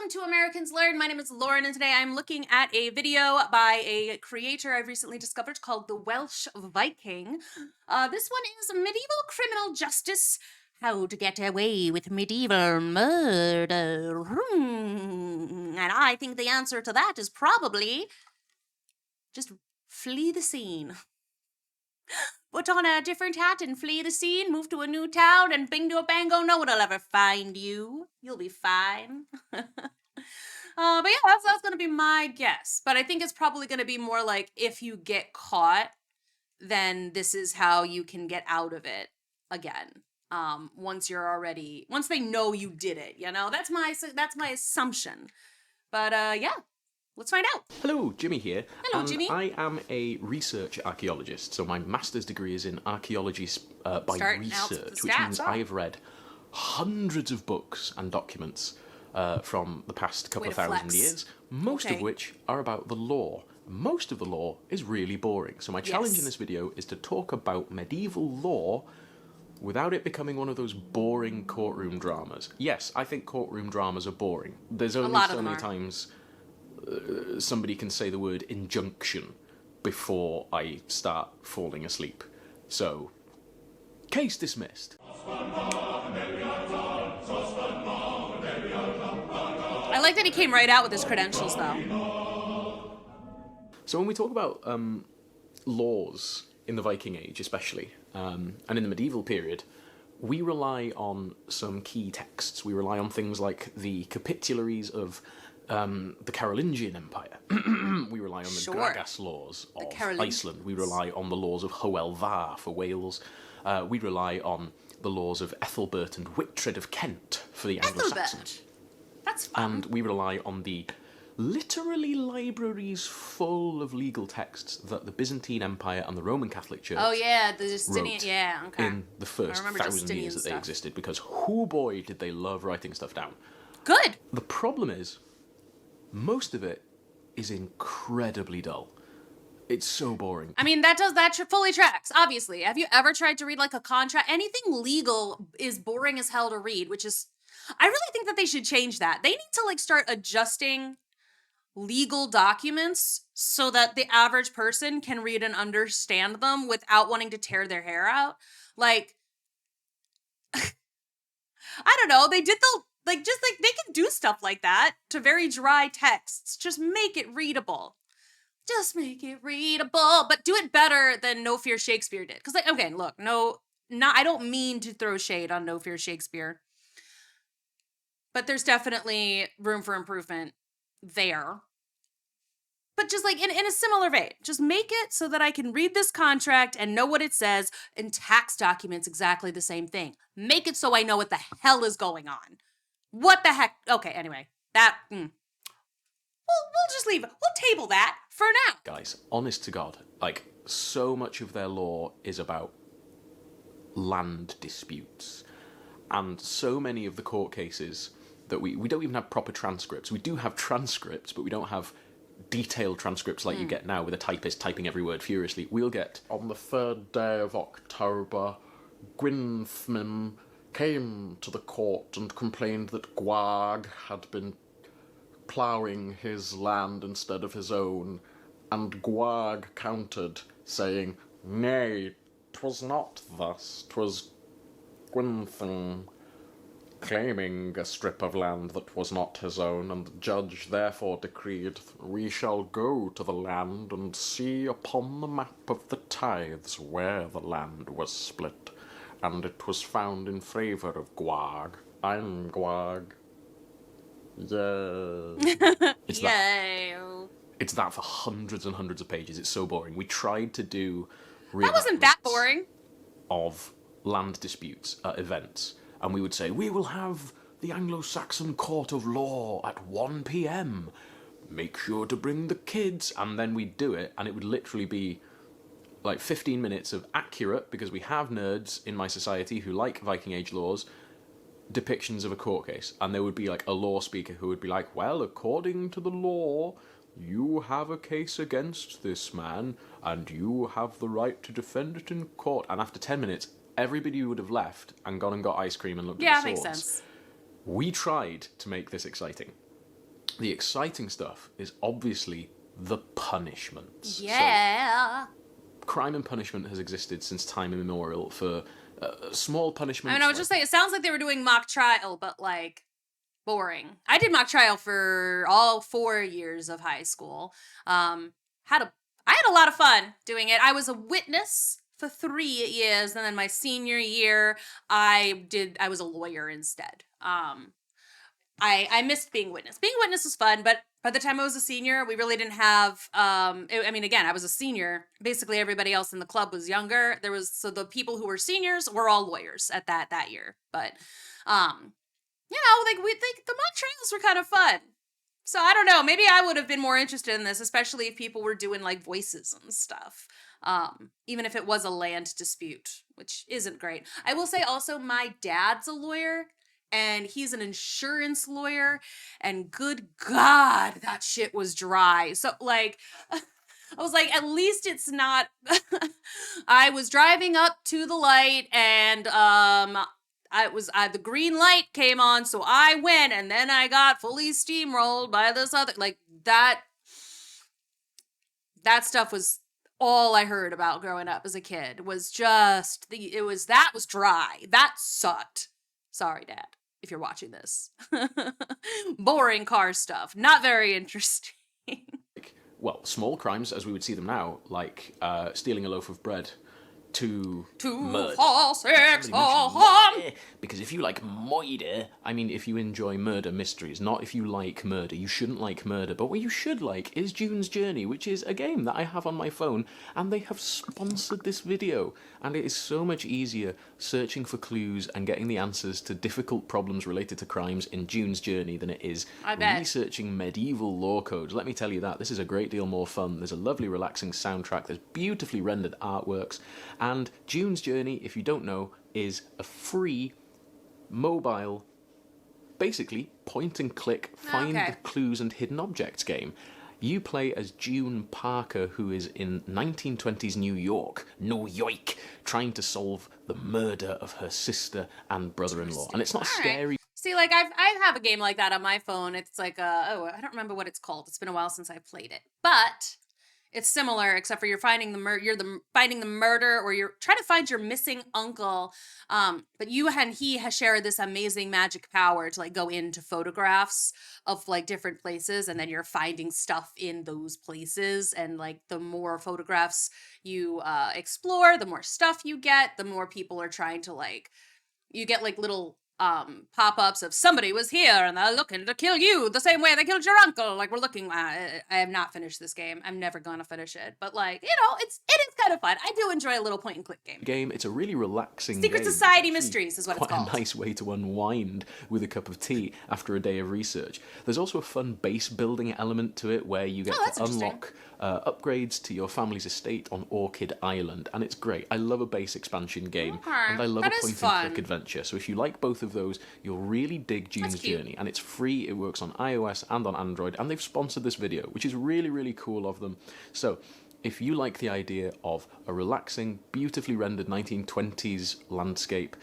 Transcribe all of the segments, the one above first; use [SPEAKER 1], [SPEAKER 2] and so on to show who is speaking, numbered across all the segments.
[SPEAKER 1] welcome to Americans Learn. My name is Lauren, and today I'm looking at a video by a creator I've recently discovered called The Welsh Viking. This one is Medieval Criminal Justice, How to Get Away with Medieval Murder. And I think the answer to that is probably just flee the scene. Put on a different hat and flee the scene, move to a new town, and bingo bango, no one will ever find you. You'll be fine. But yeah, that's going to be my guess. But I think it's probably going to be more like if you get caught, then this is how you can get out of it again. Once they know you did it, that's my assumption. But yeah. Let's find out.
[SPEAKER 2] Hello, Jimmy here.
[SPEAKER 1] Hello, Jimmy.
[SPEAKER 2] I am a research archaeologist, so my master's degree is in archaeology by research, which means I have read hundreds of books and documents from the past couple of thousand years, most of which are about the law. Most of the law is really boring, so my challenge in this video is to talk about medieval law without it becoming one of those boring courtroom dramas. Yes, I think courtroom dramas are boring. There's only so many times somebody can say the word injunction before I start falling asleep. So, case dismissed.
[SPEAKER 1] I like that he came right out with his credentials, though.
[SPEAKER 2] So when we talk about laws in the Viking Age especially, and in the medieval period, we rely on some key texts. We rely on things like the capitularies of the Carolingian Empire. We rely on the Gragas laws of Iceland. We rely on the laws of Hywel Dda for Wales. We rely on the laws of Ethelbert and Wictred of Kent for the Anglo-Saxons.
[SPEAKER 1] That's fun.
[SPEAKER 2] And we rely on the literally libraries full of legal texts that the Byzantine Empire and the Roman Catholic Church
[SPEAKER 1] the Justinian,
[SPEAKER 2] wrote in the first 1,000 years that they existed, because oh boy did they love writing stuff down.
[SPEAKER 1] Good.
[SPEAKER 2] The problem is, most of it is incredibly dull. It's so boring.
[SPEAKER 1] I mean, that fully tracks, obviously. Have you ever tried to read like a contract? Anything legal is boring as hell to read, which is, I really think that they should change that. They need to like start adjusting legal documents so that the average person can read and understand them without wanting to tear their hair out. Like, I don't know, they can do stuff like that to very dry texts. Just make it readable. Just make it readable, but do it better than No Fear Shakespeare did. Because, like, okay, look, I don't mean to throw shade on No Fear Shakespeare, but there's definitely room for improvement there. But just like in a similar vein, just make it so that I can read this contract and know what it says. And tax documents, exactly the same thing. Make it so I know what the hell is going on. What the heck? Okay, anyway, we'll just leave it. We'll table that for now.
[SPEAKER 2] Guys, honest to God, like, so much of their law is about land disputes. And so many of the court cases that we don't even have proper transcripts. We do have transcripts, but we don't have detailed transcripts like you get now with a typist typing every word furiously. We'll get, on the 3rd day of October, Gwynthmyn came to the court and complained that Gwag had been ploughing his land instead of his own, and Gwag countered, saying, "Nay, 'twas not thus, 'twas Gwynthmyn claiming a strip of land that was not his own, and the judge therefore decreed, we shall go to the land and see upon the map of the tithes where the land was split, and it was found in favour of Gwag. I'm Gwag. Yay." It's that. It's that for hundreds and hundreds of pages. It's so boring. We tried to do
[SPEAKER 1] that wasn't that boring
[SPEAKER 2] of land disputes at events, and we would say, we will have the Anglo-Saxon Court of Law at 1 p.m. Make sure to bring the kids. And then we'd do it, and it would literally be like 15 minutes of accurate, because we have nerds in my society who like Viking Age laws, depictions of a court case. And there would be like a law speaker who would be like, well, according to the law, you have a case against this man, and you have the right to defend it in court. And after 10 minutes, everybody would have left and gone and got ice cream and looked at the swords.
[SPEAKER 1] Yeah, makes sense.
[SPEAKER 2] We tried to make this exciting. The exciting stuff is obviously the punishments.
[SPEAKER 1] Yeah.
[SPEAKER 2] So, crime and punishment has existed since time immemorial for small punishments.
[SPEAKER 1] I mean, I was just saying, it sounds like they were doing mock trial, but like boring. I did mock trial for all 4 years of high school. I had a lot of fun doing it. I was a witness for 3 years, and then my senior year, I was a lawyer instead. I missed being witness. Being witness was fun, but by the time I was a senior, we really didn't have. I mean, again, I was a senior. Basically, everybody else in the club was younger. So the people who were seniors were all lawyers at that year. But, the mock trials were kind of fun. So I don't know. Maybe I would have been more interested in this, especially if people were doing like voices and stuff. Even if it was a land dispute, which isn't great. I will say also, my dad's a lawyer. And he's an insurance lawyer, and good God, that shit was dry. So, like, I was like, at least it's not. I was driving up to the light, and the green light came on, so I went, and then I got fully steamrolled by this other, like, that stuff was all I heard about growing up as a kid. Was just that was dry. That sucked. Sorry, Dad, if you're watching this. Boring car stuff. Not very interesting.
[SPEAKER 2] Well, small crimes as we would see them now, like stealing a loaf of bread, to
[SPEAKER 1] 2, 4, 6, 4.
[SPEAKER 2] Because if you like murder, I mean, if you enjoy murder mysteries, not if you like murder. You shouldn't like murder, but what you should like is June's Journey, which is a game that I have on my phone, and they have sponsored this video, and it is so much easier searching for clues and getting the answers to difficult problems related to crimes in June's Journey than it is researching medieval law codes. Let me tell you that. This is a great deal more fun. There's a lovely, relaxing soundtrack. There's beautifully rendered artworks. And June's Journey, if you don't know, is a free, mobile, basically point-and-click, find the clues and hidden objects game. You play as June Parker, who is in 1920s New York, trying to solve the murder of her sister and brother-in-law. And it's not scary.
[SPEAKER 1] See, like, I have a game like that on my phone. It's like, I don't remember what it's called. It's been a while since I played it. But it's similar, except for you're finding finding the murder, or you're trying to find your missing uncle. But you and he share this amazing magic power to like go into photographs of like different places, and then you're finding stuff in those places. And like the more photographs you explore, the more stuff you get. The more people are trying to like, you get like little pop-ups of somebody was here and they're looking to kill you the same way they killed your uncle. Like, we're looking, I have not finished this game. I'm never gonna finish it, but like, it is kind of fun. I do enjoy a little point and click game.
[SPEAKER 2] It's a really relaxing
[SPEAKER 1] Secret
[SPEAKER 2] game.
[SPEAKER 1] Society Mysteries is what it's called.
[SPEAKER 2] Quite a nice way to unwind with a cup of tea after a day of research. There's also a fun base building element to it where you get to unlock upgrades to your family's estate on Orchid Island, and it's great. I love a base expansion game, and I love a point-and-click adventure. So if you like both of those, you'll really dig June's Journey, and it's free. It works on iOS and on Android, and they've sponsored this video, which is really, really cool of them. So if you like the idea of a relaxing, beautifully rendered 1920s landscape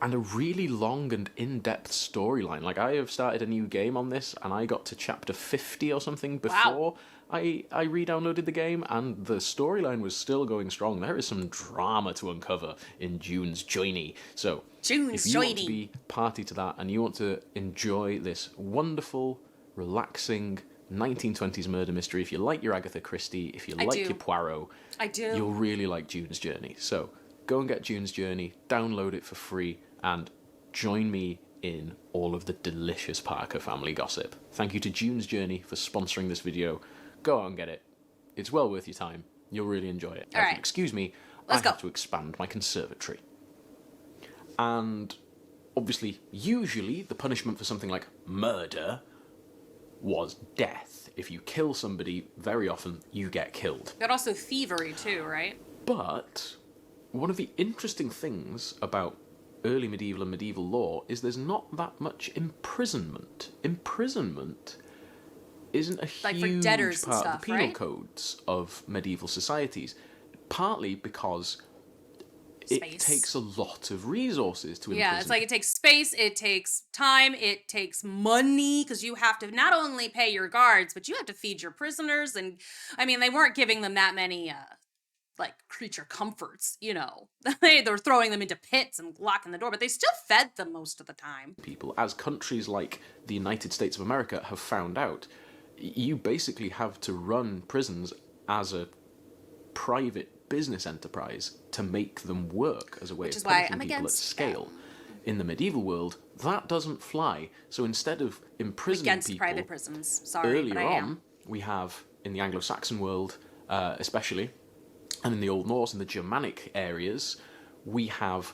[SPEAKER 2] and a really long and in-depth storyline, like, I have started a new game on this, and I got to chapter 50 or something before I re-downloaded the game, and the storyline was still going strong. There is some drama to uncover in June's Journey. So if you want to be party to that, and you want to enjoy this wonderful, relaxing 1920s murder mystery, if you like your Agatha Christie, if you like your Poirot, you'll really like June's Journey. So go and get June's Journey, download it for free, and join me in all of the delicious Parker family gossip. Thank you to June's Journey for sponsoring this video. Go out and get it. It's well worth your time. You'll really enjoy it. Now, if you excuse me, I have to expand my conservatory. And obviously, usually, the punishment for something like murder was death. If you kill somebody, very often you get killed.
[SPEAKER 1] But also thievery too, right?
[SPEAKER 2] But one of the interesting things about early medieval and medieval law is there's not that much imprisonment. Imprisonment isn't a huge part of the penal codes of medieval societies, partly because
[SPEAKER 1] space.
[SPEAKER 2] takes a lot of resources to imprison.
[SPEAKER 1] Yeah, it's like it takes space, it takes time, it takes money, because you have to not only pay your guards, but you have to feed your prisoners. And I mean, they weren't giving them that many like creature comforts, you know. They're throwing them into pits and locking the door, but they still fed them most of the time.
[SPEAKER 2] People, as countries like the United States of America have found out, you basically have to run prisons as a private business enterprise to make them work as a way
[SPEAKER 1] Which
[SPEAKER 2] of
[SPEAKER 1] is why
[SPEAKER 2] punishing
[SPEAKER 1] I'm
[SPEAKER 2] people at
[SPEAKER 1] against
[SPEAKER 2] scale. In the medieval world, that doesn't fly. So instead of imprisoning
[SPEAKER 1] Against
[SPEAKER 2] people
[SPEAKER 1] private prisons. Sorry,
[SPEAKER 2] earlier
[SPEAKER 1] but I
[SPEAKER 2] on,
[SPEAKER 1] am.
[SPEAKER 2] we have in the Anglo-Saxon world, especially, and in the Old Norse and the Germanic areas, we have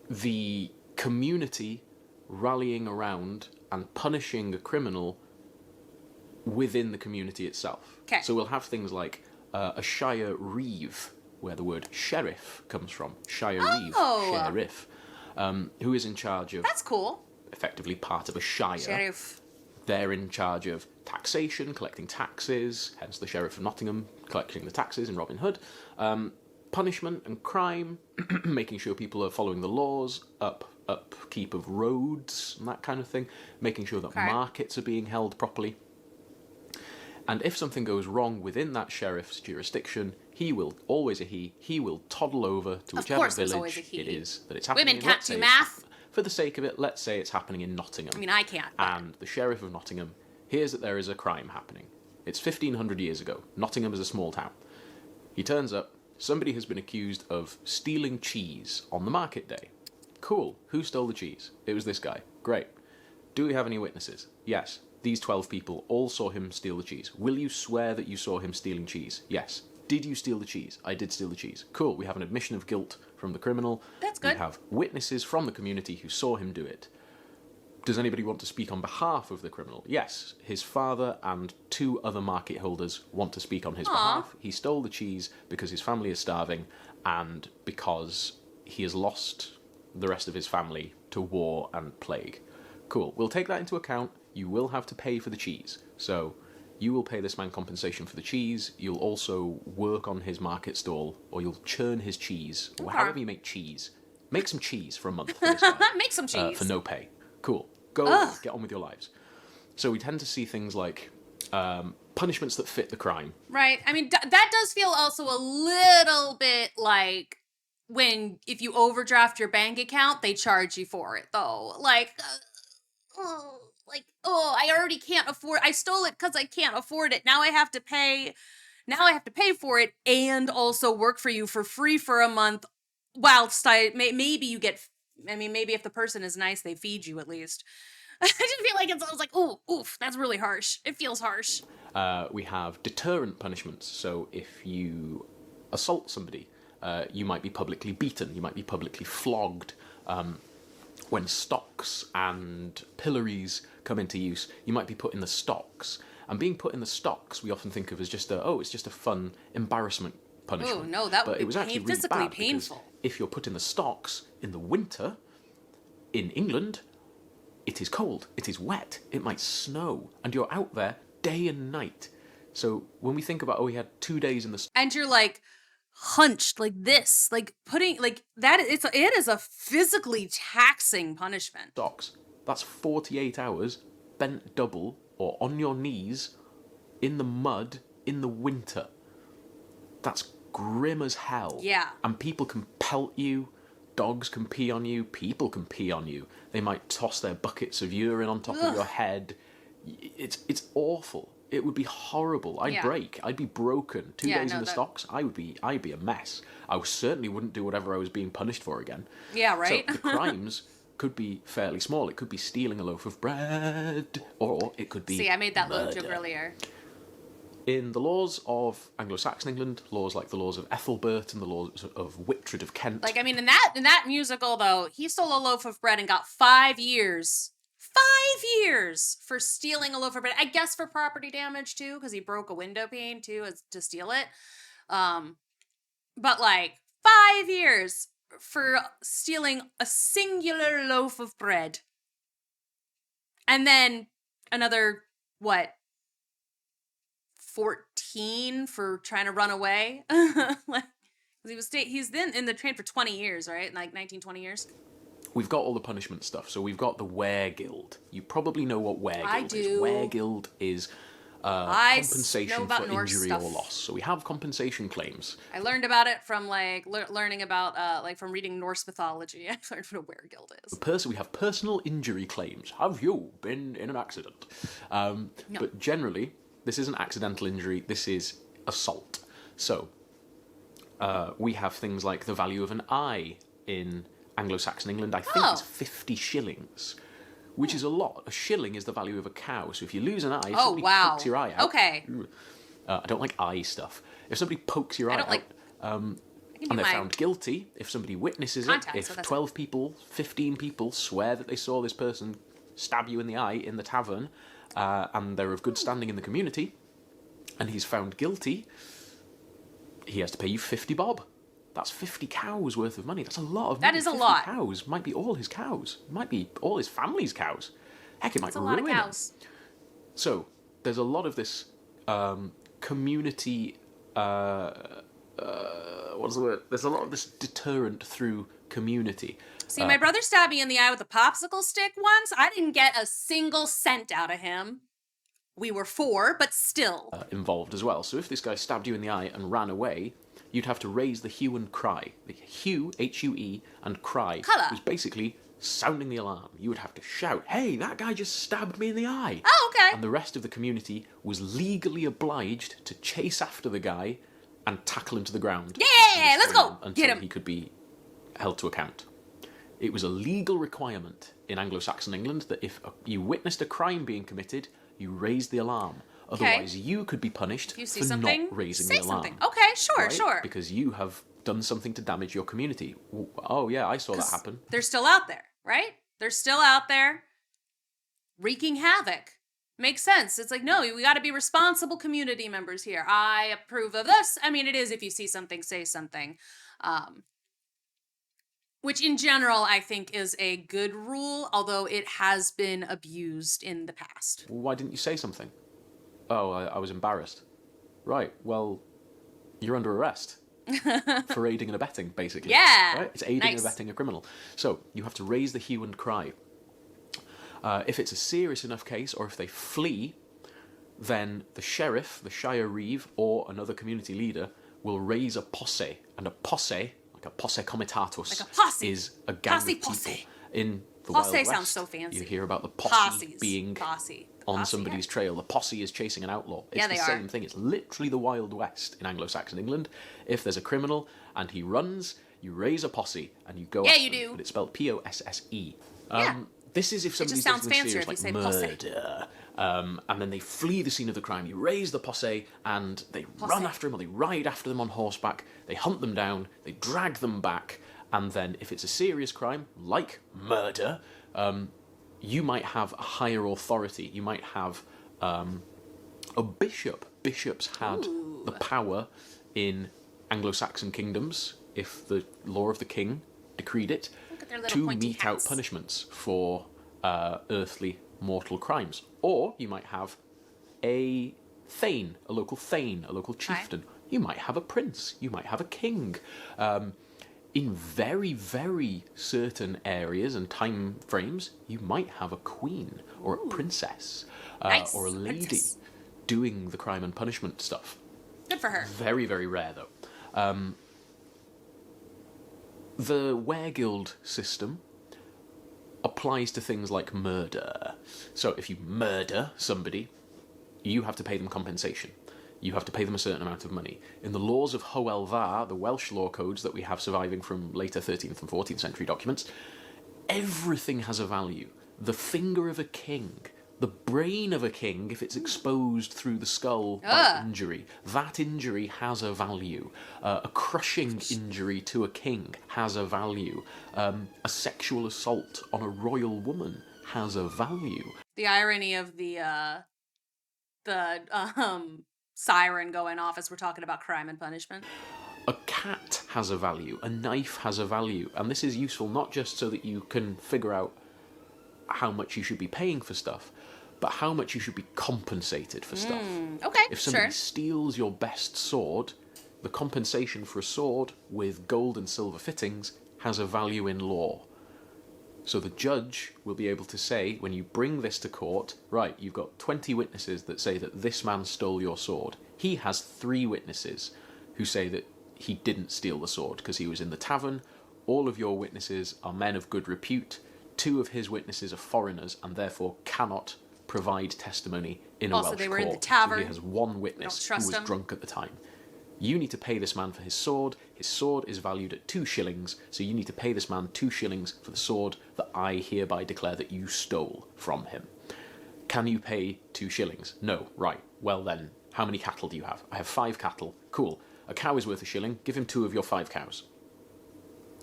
[SPEAKER 2] the community rallying around and punishing a criminal within the community itself.
[SPEAKER 1] Okay.
[SPEAKER 2] So we'll have things like a shire reeve, where the word sheriff comes from. Shire reeve, sheriff, who is in charge of,
[SPEAKER 1] That's cool.
[SPEAKER 2] effectively part of a shire.
[SPEAKER 1] Sheriff.
[SPEAKER 2] They're in charge of taxation, collecting taxes, hence the Sheriff of Nottingham collecting the taxes in Robin Hood. Punishment and crime, making sure people are following the laws, upkeep of roads and that kind of thing, making sure that markets are being held properly. And if something goes wrong within that sheriff's jurisdiction, he will, always a he will toddle over to whichever village it is that it's happening in.
[SPEAKER 1] Women can't do math.
[SPEAKER 2] For the sake of it, let's say it's happening in Nottingham.
[SPEAKER 1] I mean, I can't.
[SPEAKER 2] And the Sheriff of Nottingham hears that there is a crime happening. It's 1500 years ago. Nottingham is a small town. He turns up. Somebody has been accused of stealing cheese on the market day. Cool. Who stole the cheese? It was this guy. Great. Do we have any witnesses? Yes. These 12 people all saw him steal the cheese. Will you swear that you saw him stealing cheese? Yes. Did you steal the cheese? I did steal the cheese. Cool. We have an admission of guilt from the criminal.
[SPEAKER 1] That's good.
[SPEAKER 2] We have witnesses from the community who saw him do it. Does anybody want to speak on behalf of the criminal? Yes. His father and 2 other market holders want to speak on his behalf. He stole the cheese because his family is starving and because he has lost the rest of his family to war and plague. Cool. We'll take that into account. You will have to pay for the cheese. So you will pay this man compensation for the cheese. You'll also work on his market stall, or you'll churn his cheese, or however you make cheese. Make some cheese for a month for this guy.
[SPEAKER 1] Make some cheese.
[SPEAKER 2] For no pay. Cool. Go, get on with your lives. So we tend to see things like punishments that fit the crime.
[SPEAKER 1] Right. I mean, that does feel also a little bit like when, if you overdraft your bank account, they charge you for it, though. I already can't afford, I stole it because I can't afford it. Now I have to pay for it and also work for you for free for a month whilst maybe you get, I mean, maybe if the person is nice, they feed you at least. I just feel like I was like, oh, oof, that's really harsh. It feels harsh.
[SPEAKER 2] We have deterrent punishments. So if you assault somebody, you might be publicly beaten, you might be publicly flogged. When stocks and pillories come into use, you might be put in the stocks. And being put in the stocks, we often think of as just it's just a fun embarrassment punishment.
[SPEAKER 1] Oh no, that would
[SPEAKER 2] it was actually
[SPEAKER 1] be
[SPEAKER 2] really
[SPEAKER 1] physically
[SPEAKER 2] bad
[SPEAKER 1] painful.
[SPEAKER 2] If you're put in the stocks in the winter, in England, it is cold, it is wet, it might snow, and you're out there day and night. So when we think about, we had 2 days in the
[SPEAKER 1] and you're like hunched like this, like putting like that, it is a physically taxing punishment.
[SPEAKER 2] stocks, that's 48 hours bent double or on your knees in the mud in the winter. That's grim as hell.
[SPEAKER 1] Yeah.
[SPEAKER 2] And people can pelt you, dogs can pee on you, people can pee on you. They might toss their buckets of urine on top of your head. It's awful. It would be horrible. I'd break. I'd be broken. 2 days in the stocks, I'd be a mess. I certainly wouldn't do whatever I was being punished for again.
[SPEAKER 1] Yeah, right?
[SPEAKER 2] So the crimes could be fairly small. It could be stealing a loaf of bread, or it could be
[SPEAKER 1] See, I made that little
[SPEAKER 2] murder.
[SPEAKER 1] joke earlier.
[SPEAKER 2] In the laws of Anglo-Saxon England, laws like the laws of Ethelbert and the laws of Wictred of Kent.
[SPEAKER 1] Like, I mean, in that musical, though, he stole a loaf of bread and got 5 years. 5 years for stealing a loaf of bread. I guess for property damage, too, because he broke a window pane, too, to steal it. But, like, 5 years for stealing a singular loaf of bread. And then another, 14 for trying to run away? Like, He's then in the train for 20 years, right? Like 19, 20 years.
[SPEAKER 2] We've got all the punishment stuff. So we've got the Weregild. You probably know what Weregild is.
[SPEAKER 1] do.
[SPEAKER 2] Weregild is
[SPEAKER 1] I know
[SPEAKER 2] compensation
[SPEAKER 1] about
[SPEAKER 2] for
[SPEAKER 1] Norse
[SPEAKER 2] injury
[SPEAKER 1] stuff.
[SPEAKER 2] or loss. So we have compensation claims.
[SPEAKER 1] I learned about it from like learning about like from reading Norse mythology. I learned what a weregild is.
[SPEAKER 2] We have personal injury claims. Have you been in an accident?
[SPEAKER 1] No.
[SPEAKER 2] But generally, this isn't accidental injury. This is assault. So we have things like the value of an eye in Anglo-Saxon England. I think it's 50 shillings, which is a lot. A shilling is the value of a cow. So if you lose an eye, if somebody pokes your eye out...
[SPEAKER 1] Okay.
[SPEAKER 2] I don't like eye stuff. If somebody pokes your eye out... and they're found guilty, if somebody witnesses it, if 12 people, 15 people swear that they saw this person stab you in the eye in the tavern, and they're of good standing in the community, and he's found guilty, he has to pay you 50 bob. That's 50 cows worth of money. That's a lot of money.
[SPEAKER 1] That is a lot.
[SPEAKER 2] Cows might be all his cows. Might be all his family's cows. Heck, it might ruin
[SPEAKER 1] That's a lot of cows.
[SPEAKER 2] him. So, there's a lot of this community... what's the word? There's a lot of this deterrent through community.
[SPEAKER 1] See, my brother stabbed me in the eye with a popsicle stick once. I didn't get a single cent out of him. We were 4, but still.
[SPEAKER 2] Involved as well. So if this guy stabbed you in the eye and ran away, you'd have to raise the hue and cry. The hue, H-U-E, and cry
[SPEAKER 1] Colour.
[SPEAKER 2] was basically sounding the alarm. You would have to shout, "Hey, that guy just stabbed me in the eye."
[SPEAKER 1] Oh, okay.
[SPEAKER 2] And the rest of the community was legally obliged to chase after the guy and tackle him to the ground.
[SPEAKER 1] Yeah, let's go.
[SPEAKER 2] Until
[SPEAKER 1] Get him.
[SPEAKER 2] he could be held to account. It was a legal requirement in Anglo-Saxon England that if you witnessed a crime being committed, you raised the alarm. Otherwise, you could be punished
[SPEAKER 1] If you see
[SPEAKER 2] for
[SPEAKER 1] something,
[SPEAKER 2] not raising
[SPEAKER 1] say
[SPEAKER 2] the alarm.
[SPEAKER 1] something. Okay, sure,
[SPEAKER 2] right?
[SPEAKER 1] sure.
[SPEAKER 2] Because you have done something to damage your community. Oh yeah, I saw that
[SPEAKER 1] 'Cause
[SPEAKER 2] happen.
[SPEAKER 1] They're still out there, right? They're still out there wreaking havoc. Makes sense. It's like, no, we got to be responsible community members here. I approve of this. I mean, it is if you see something, say something. Which in general, I think is a good rule, although it has been abused in the past.
[SPEAKER 2] Why didn't you say something? Oh, I was embarrassed. Right, well, you're under arrest. For aiding and abetting, basically.
[SPEAKER 1] Yeah.
[SPEAKER 2] Right? It's aiding and abetting a criminal. So, you have to raise the hue and cry. If it's a serious enough case, or if they flee, then the sheriff, the shire reeve, or another community leader will raise a posse. And a posse, like a posse comitatus,
[SPEAKER 1] Like a posse.
[SPEAKER 2] is a gang
[SPEAKER 1] Posse,
[SPEAKER 2] of people.
[SPEAKER 1] posse.
[SPEAKER 2] In the
[SPEAKER 1] Posse
[SPEAKER 2] Wild
[SPEAKER 1] sounds
[SPEAKER 2] West,
[SPEAKER 1] so fancy.
[SPEAKER 2] you hear about the posse
[SPEAKER 1] Posses.
[SPEAKER 2] being
[SPEAKER 1] Posse.
[SPEAKER 2] on
[SPEAKER 1] Posse,
[SPEAKER 2] somebody's
[SPEAKER 1] yeah.
[SPEAKER 2] trail. The posse is chasing an outlaw. It's
[SPEAKER 1] Yeah,
[SPEAKER 2] the
[SPEAKER 1] they are.
[SPEAKER 2] same thing. It's literally the Wild West in Anglo-Saxon England. If there's a criminal and he runs, you raise a posse and you go
[SPEAKER 1] Yeah,
[SPEAKER 2] after
[SPEAKER 1] you
[SPEAKER 2] him.
[SPEAKER 1] do.
[SPEAKER 2] But it's spelled P-O-S-S-E.
[SPEAKER 1] Yeah.
[SPEAKER 2] This is if somebody's
[SPEAKER 1] just sounds
[SPEAKER 2] doing something
[SPEAKER 1] fancier
[SPEAKER 2] serious
[SPEAKER 1] if
[SPEAKER 2] like
[SPEAKER 1] you say posse.
[SPEAKER 2] murder. And then they flee the scene of the crime. You raise the posse and they run after them, or they ride after them on horseback. They hunt them down. They drag them back. And then if it's a serious crime, like murder, you might have a higher authority. You might have a bishop. Bishops had the power in Anglo-Saxon kingdoms, if the law of the king decreed it,
[SPEAKER 1] Look at their little
[SPEAKER 2] to
[SPEAKER 1] pointy
[SPEAKER 2] mete out
[SPEAKER 1] hats.
[SPEAKER 2] punishments for earthly mortal crimes. Or you might have a thane, a local chieftain. You might have a prince. You might have a king. In very, very certain areas and time frames, you might have a queen or a princess
[SPEAKER 1] Nice.
[SPEAKER 2] or a lady
[SPEAKER 1] Princess.
[SPEAKER 2] doing the crime and punishment stuff.
[SPEAKER 1] Good for her.
[SPEAKER 2] Very, very rare, though. The Weregild system applies to things like murder. So if you murder somebody, you have to pay them compensation. You have to pay them a certain amount of money. In the laws of Howel Dda, the Welsh law codes that we have surviving from later 13th and 14th century documents, everything has a value. The finger of a king, the brain of a king, if it's exposed through the skull by injury, that injury has a value. A crushing injury to a king has a value. A sexual assault on a royal woman has a value.
[SPEAKER 1] The irony of the siren going off as we're talking about crime and punishment.
[SPEAKER 2] A cat has a value, a knife has a value, and this is useful not just so that you can figure out how much you should be paying for stuff, but how much you should be compensated for stuff.
[SPEAKER 1] Okay,
[SPEAKER 2] If somebody
[SPEAKER 1] sure.
[SPEAKER 2] steals your best sword, the compensation for a sword with gold and silver fittings has a value in law. So the judge will be able to say, when you bring this to court, right, you've got 20 witnesses that say that this man stole your sword. He has 3 witnesses who say that he didn't steal the sword because he was in the tavern. All of your witnesses are men of good repute. 2 of his witnesses are foreigners and therefore cannot provide testimony in a
[SPEAKER 1] Also,
[SPEAKER 2] Welsh
[SPEAKER 1] they were
[SPEAKER 2] court.
[SPEAKER 1] in the tavern.
[SPEAKER 2] So he has 1 witness who was drunk at the time. You need to pay this man for his sword. His sword is valued at 2 shillings, so you need to pay this man 2 shillings for the sword that I hereby declare that you stole from him. Can you pay 2 shillings? No. Right. Well then, how many cattle do you have? I have 5 cattle. Cool. A cow is worth a shilling. Give him 2 of your 5 cows.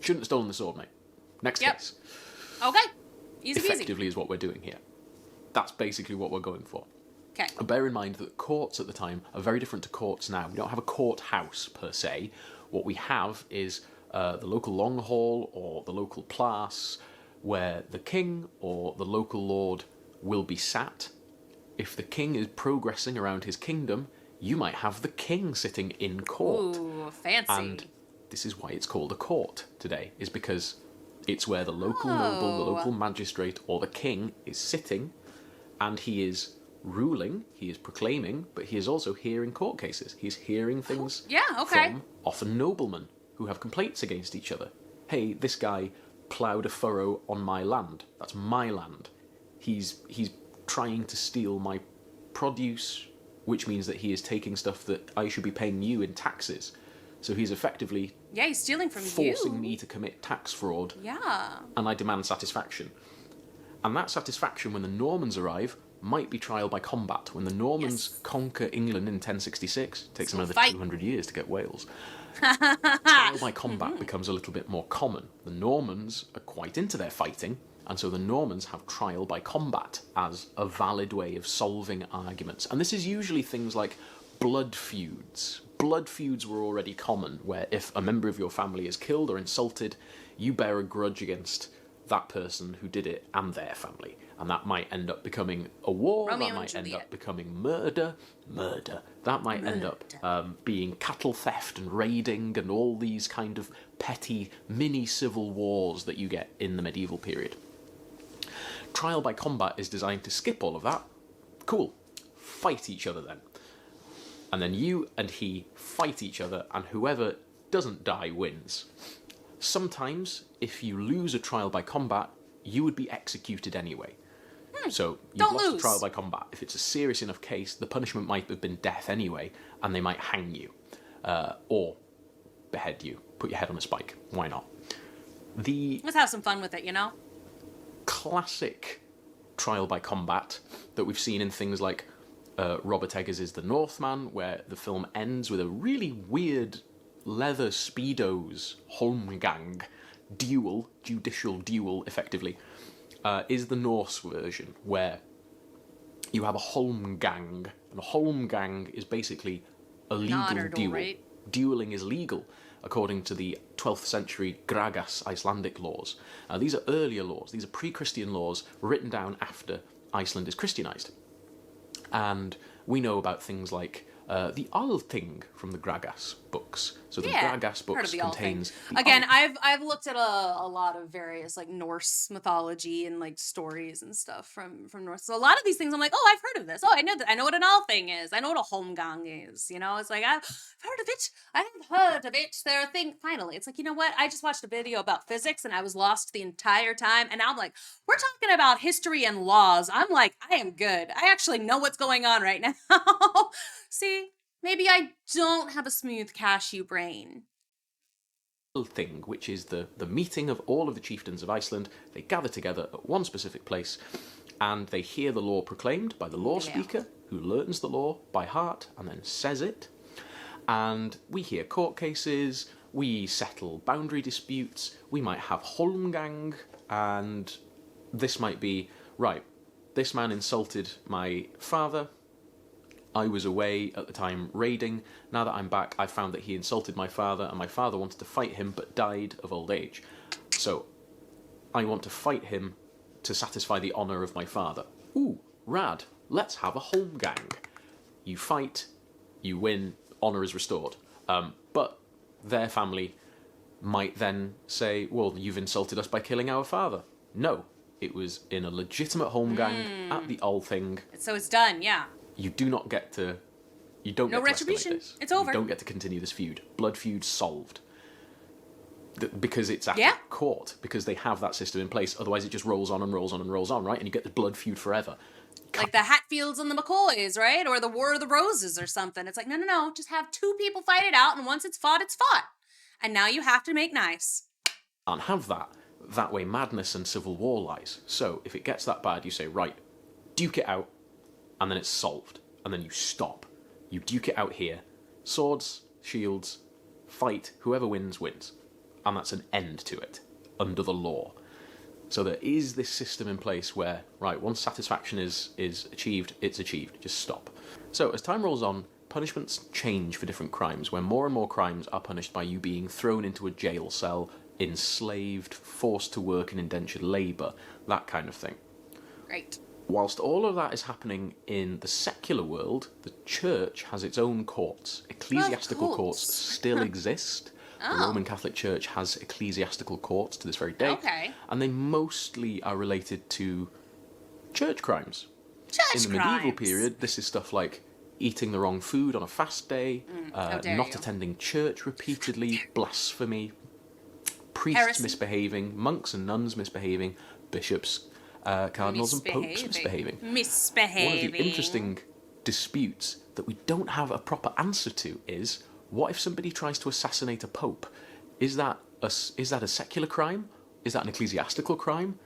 [SPEAKER 2] Shouldn't have stolen the sword, mate. Next case.
[SPEAKER 1] Okay. Easy peasy.
[SPEAKER 2] Effectively is what we're doing here. That's basically what we're going for.
[SPEAKER 1] Okay.
[SPEAKER 2] And bear in mind that courts at the time are very different to courts now. We don't have a courthouse per se. What we have is the local long hall or the local place where the king or the local lord will be sat. If the king is progressing around his kingdom, you might have the king sitting in court.
[SPEAKER 1] Ooh, fancy.
[SPEAKER 2] And this is why it's called a court today, is because it's where the local noble, the local magistrate, or the king is sitting, and he is ruling, he is proclaiming, but he is also hearing court cases. He's hearing things from often noblemen who have complaints against each other. Hey, this guy ploughed a furrow on my land. That's my land. He's trying to steal my produce, which means that he is taking stuff that I should be paying you in taxes. So he's effectively
[SPEAKER 1] he's stealing from
[SPEAKER 2] forcing me to commit tax fraud.
[SPEAKER 1] Yeah.
[SPEAKER 2] And I demand satisfaction. And that satisfaction, when the Normans arrive, might be trial by combat. When the Normans conquer England in 1066, it takes them another 200 years to get Wales. Trial by combat becomes a little bit more common. The Normans are quite into their fighting, and so the Normans have trial by combat as a valid way of solving arguments. And this is usually things like blood feuds. Blood feuds were already common, where if a member of your family is killed or insulted, you bear a grudge against that person who did it and their family. And that might end up becoming a war, that might end up becoming murder. That might end up being cattle theft and raiding and all these kind of petty mini-civil wars that you get in the medieval period. Trial by combat is designed to skip all of that. Cool. Fight each other then. And then you and he fight each other, and whoever doesn't die wins. Sometimes, if you lose a trial by combat, you would be executed anyway. So you've lost a trial by combat. If it's a serious enough case, the punishment might have been death anyway, and they might hang you. Or behead you. Put your head on a spike. Why not?
[SPEAKER 1] Let's have some fun with it, you know?
[SPEAKER 2] Classic trial by combat that we've seen in things like Robert Eggers' The Northman, where the film ends with a really weird leather Speedos Holmgang judicial duel, effectively, is the Norse version, where you have a Holmgang, and a Holmgang is basically a legal duel. Right? Dueling is legal, according to the 12th century Gragas Icelandic laws. These are earlier laws, these are pre-Christian laws written down after Iceland is Christianized. And we know about things like the Althing from the Gragas books. So the Gragas books contains...
[SPEAKER 1] Again, I've looked at a lot of various like Norse mythology and like stories and stuff from Norse. So a lot of these things I'm like, oh, I've heard of this. Oh, I know that. I know what an Althing is. I know what a Holmgang is. You know, it's like, I've heard of it. I have heard of it. There are things... Finally, it's like, you know what? I just watched a video about physics and I was lost the entire time. And now I'm like, we're talking about history and laws. I'm like, I am good. I actually know what's going on right now. See, maybe I don't have a smooth cashew brain.
[SPEAKER 2] Thing, which is the meeting of all of the chieftains of Iceland. They gather together at one specific place, and they hear the law proclaimed by the law speaker, who learns the law by heart and then says it. And we hear court cases, we settle boundary disputes, we might have Holmgang, and this might be, right, this man insulted my father. I was away at the time raiding. Now that I'm back, I found that he insulted my father, and my father wanted to fight him but died of old age. So, I want to fight him to satisfy the honour of my father. Ooh, rad. Let's have a Holmgang. You fight, you win, honour is restored. But their family might then say, well, you've insulted us by killing our father. No, it was in a legitimate holmgang at the Althing.
[SPEAKER 1] So it's done, yeah.
[SPEAKER 2] You do not get to... You don't
[SPEAKER 1] No
[SPEAKER 2] get to
[SPEAKER 1] retribution.
[SPEAKER 2] escalate this.
[SPEAKER 1] It's over.
[SPEAKER 2] You don't get to continue this feud. Blood feud solved. Because it's at
[SPEAKER 1] Yeah.
[SPEAKER 2] court. Because they have that system in place. Otherwise it just rolls on and rolls on and rolls on, right? And you get the blood feud forever.
[SPEAKER 1] Like the Hatfields and the McCoys, right? Or the War of the Roses or something. It's like, no. Just have two people fight it out, and once it's fought, it's fought. And now you have to make nice.
[SPEAKER 2] And have that. That way madness and civil war lies. So if it gets that bad, you say, right, duke it out, and then it's solved. And then you stop. You duke it out here. Swords, shields, fight, whoever wins, wins. And that's an end to it, under the law. So there is this system in place where, right, once satisfaction is achieved, it's achieved. Just stop. So as time rolls on, punishments change for different crimes, where more and more crimes are punished by you being thrown into a jail cell, enslaved, forced to work in indentured labour, that kind of thing.
[SPEAKER 1] Great.
[SPEAKER 2] Whilst all of that is happening in the secular world, the church has its own courts. Ecclesiastical courts still exist. The Roman Catholic Church has ecclesiastical courts to this very day.
[SPEAKER 1] Okay.
[SPEAKER 2] And they mostly are related to church crimes.
[SPEAKER 1] Church
[SPEAKER 2] In the medieval
[SPEAKER 1] crimes.
[SPEAKER 2] period, this is stuff like eating the wrong food on a fast day,
[SPEAKER 1] how dare
[SPEAKER 2] not
[SPEAKER 1] you.
[SPEAKER 2] attending church repeatedly, blasphemy, priests
[SPEAKER 1] Heresy.
[SPEAKER 2] misbehaving, monks and nuns misbehaving, bishops, cardinals and popes misbehaving.
[SPEAKER 1] Misbehaving.
[SPEAKER 2] One of the interesting disputes that we don't have a proper answer to is, what if somebody tries to assassinate a pope? Is that a secular crime? Is that an ecclesiastical crime?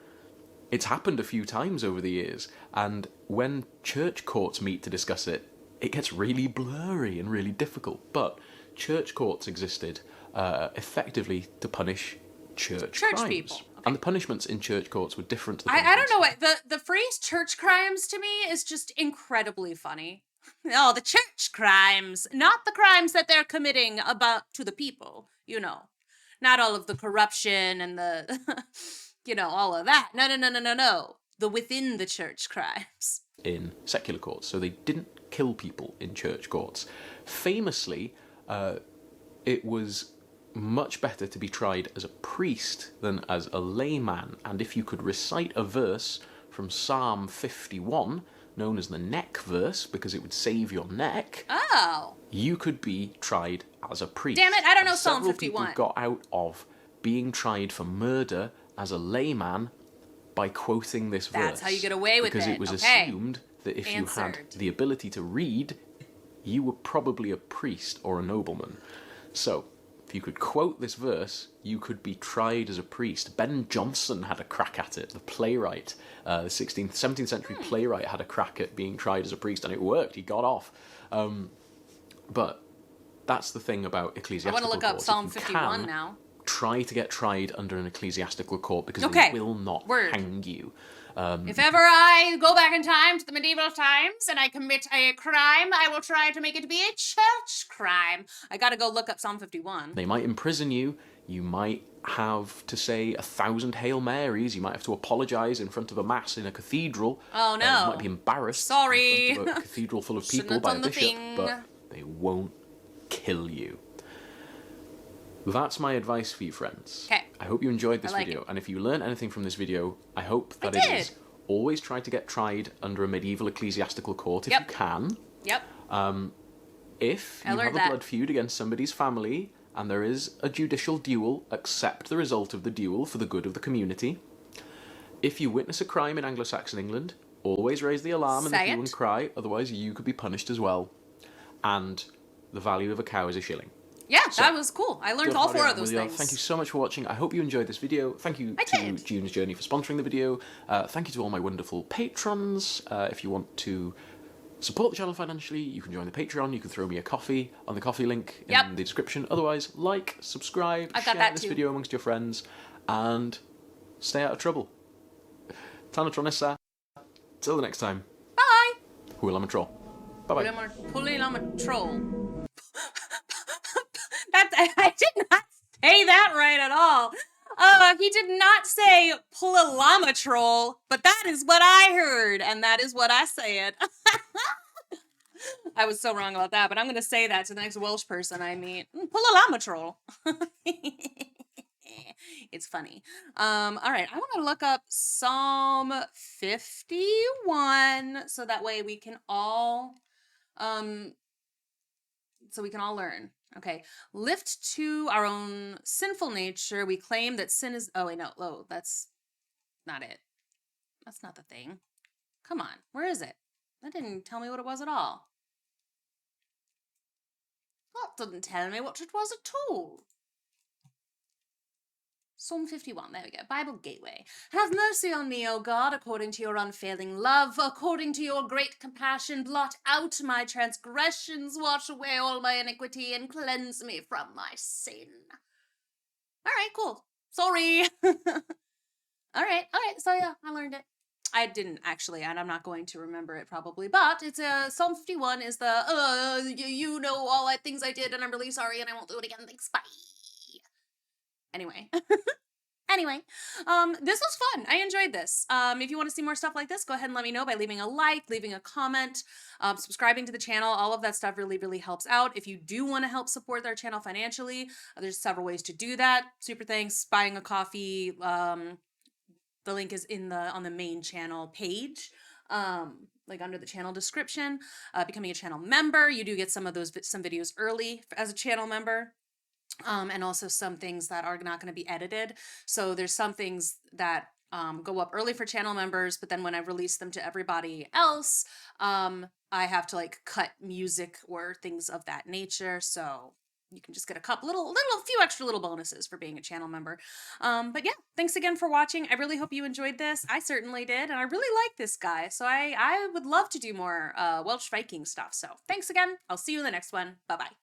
[SPEAKER 2] It's happened a few times over the years, and when church courts meet to discuss it, it gets really blurry and really difficult. But church courts existed effectively to punish church crimes.
[SPEAKER 1] people. Okay.
[SPEAKER 2] And the punishments in church courts were different to the
[SPEAKER 1] I don't
[SPEAKER 2] punishments.
[SPEAKER 1] know what the phrase church crimes to me is just incredibly funny. Oh, the church crimes, not the crimes that they're committing about to the people, Not all of the corruption and the all of that. No. The within the church crimes.
[SPEAKER 2] In secular courts, so they didn't kill people in church courts. Famously, it was much better to be tried as a priest than as a layman, and if you could recite a verse from Psalm 51, known as the neck verse, because it would save your neck,
[SPEAKER 1] Oh.
[SPEAKER 2] you could be tried as a priest.
[SPEAKER 1] Damn it, I don't know
[SPEAKER 2] And
[SPEAKER 1] Psalm
[SPEAKER 2] several
[SPEAKER 1] 51.
[SPEAKER 2] people got out of being tried for murder as a layman by quoting this verse.
[SPEAKER 1] That's how you get away with
[SPEAKER 2] because
[SPEAKER 1] it.
[SPEAKER 2] it was
[SPEAKER 1] Okay.
[SPEAKER 2] assumed that if you
[SPEAKER 1] Answered.
[SPEAKER 2] had the ability to read, you were probably a priest or a nobleman. So, if you could quote this verse, you could be tried as a priest. Ben Jonson had a crack at it. The playwright, the 17th century playwright, had a crack at being tried as a priest, and it worked. He got off. But that's the thing about
[SPEAKER 1] I
[SPEAKER 2] ecclesiastical
[SPEAKER 1] want to look up
[SPEAKER 2] courts. If
[SPEAKER 1] Psalm
[SPEAKER 2] you
[SPEAKER 1] 51
[SPEAKER 2] can,
[SPEAKER 1] now.
[SPEAKER 2] Try to get tried under an ecclesiastical court, because
[SPEAKER 1] Okay.
[SPEAKER 2] they will not
[SPEAKER 1] Word.
[SPEAKER 2] hang you.
[SPEAKER 1] If ever I go back in time to the medieval times and I commit a crime, I will try to make it be a church crime. I gotta go look up Psalm 51.
[SPEAKER 2] They might imprison you. You might have to say 1,000 Hail Marys. You might have to apologise in front of a mass in a cathedral.
[SPEAKER 1] Oh, no.
[SPEAKER 2] You might be embarrassed
[SPEAKER 1] Sorry.
[SPEAKER 2] in front of a cathedral full of
[SPEAKER 1] Shouldn't
[SPEAKER 2] people
[SPEAKER 1] have
[SPEAKER 2] by a
[SPEAKER 1] done the
[SPEAKER 2] bishop,
[SPEAKER 1] thing.
[SPEAKER 2] but they won't kill you. That's my advice for you, friends.
[SPEAKER 1] 'Kay.
[SPEAKER 2] I hope you enjoyed this
[SPEAKER 1] I like
[SPEAKER 2] video,
[SPEAKER 1] it.
[SPEAKER 2] and if you learn anything from this video, I hope that
[SPEAKER 1] I
[SPEAKER 2] it
[SPEAKER 1] did.
[SPEAKER 2] is always try to get tried under a medieval ecclesiastical court if
[SPEAKER 1] Yep.
[SPEAKER 2] you can.
[SPEAKER 1] Yep.
[SPEAKER 2] If
[SPEAKER 1] I
[SPEAKER 2] you
[SPEAKER 1] learned
[SPEAKER 2] have a
[SPEAKER 1] that.
[SPEAKER 2] blood feud against somebody's family and there is a judicial duel, accept the result of the duel for the good of the community. If you witness a crime in Anglo-Saxon England, always raise the alarm and the
[SPEAKER 1] Say
[SPEAKER 2] hue
[SPEAKER 1] it.
[SPEAKER 2] and cry, otherwise you could be punished as well. And the value of a cow is a shilling.
[SPEAKER 1] Yeah, that was cool. I learned
[SPEAKER 2] Good
[SPEAKER 1] all
[SPEAKER 2] party
[SPEAKER 1] four
[SPEAKER 2] out
[SPEAKER 1] of those
[SPEAKER 2] with you.
[SPEAKER 1] things.
[SPEAKER 2] Thank you so much for watching. I hope you enjoyed this video. Thank you
[SPEAKER 1] I
[SPEAKER 2] to
[SPEAKER 1] did.
[SPEAKER 2] June's Journey for sponsoring the video. Thank you to all my wonderful patrons. If you want to support the channel financially, you can join the Patreon. You can throw me a coffee on the coffee link in
[SPEAKER 1] Yep.
[SPEAKER 2] the description. Otherwise, like, subscribe,
[SPEAKER 1] I've got
[SPEAKER 2] share
[SPEAKER 1] that
[SPEAKER 2] this
[SPEAKER 1] too.
[SPEAKER 2] video amongst your friends, and stay out of trouble. Tana Tronessa. Till the next time.
[SPEAKER 1] Bye.
[SPEAKER 2] Hwyl am y tro. Bye-bye.
[SPEAKER 1] Pulling on a troll. I did not say that right at all. He did not say pull a llama troll, but that is what I heard, and that is what I said. I was so wrong about that, but I'm gonna say that to the next Welsh person I meet. Pull It's funny. All right, I want to look up Psalm 51 so that way we can all um learn. Okay. Lift to our own sinful nature, we claim that sin is oh wait, no, that's not it. That's not the thing. Come on, where is it? That didn't tell me what it was at all. That didn't tell me what it was at all. Psalm 51, there we go. Bible Gateway. Have mercy on me, O God, according to your unfailing love, according to your great compassion, blot out my transgressions, wash away all my iniquity, and cleanse me from my sin. All right, cool. Sorry. All right, so yeah, I learned it. I didn't actually, and I'm not going to remember it probably, but it's Psalm 51 is the, you know all the things I did, and I'm really sorry, and I won't do it again. Thanks, bye. Anyway. This was fun. I enjoyed this. If you want to see more stuff like this, go ahead and let me know by leaving a like, leaving a comment, subscribing to the channel. All of that stuff really, really helps out. If you do want to help support our channel financially, there's several ways to do that. Super thanks, buying a coffee. The link is on the main channel page. Like under the channel description. Becoming a channel member, you do get some videos early as a channel member. And also some things that are not going to be edited. So there's some things that go up early for channel members, but then when I release them to everybody else, I have to like cut music or things of that nature. So you can just get a few extra little bonuses for being a channel member. But yeah, thanks again for watching. I really hope you enjoyed this. I certainly did, and I really like this guy. So I would love to do more Welsh Viking stuff. So thanks again. I'll see you in the next one. Bye-bye.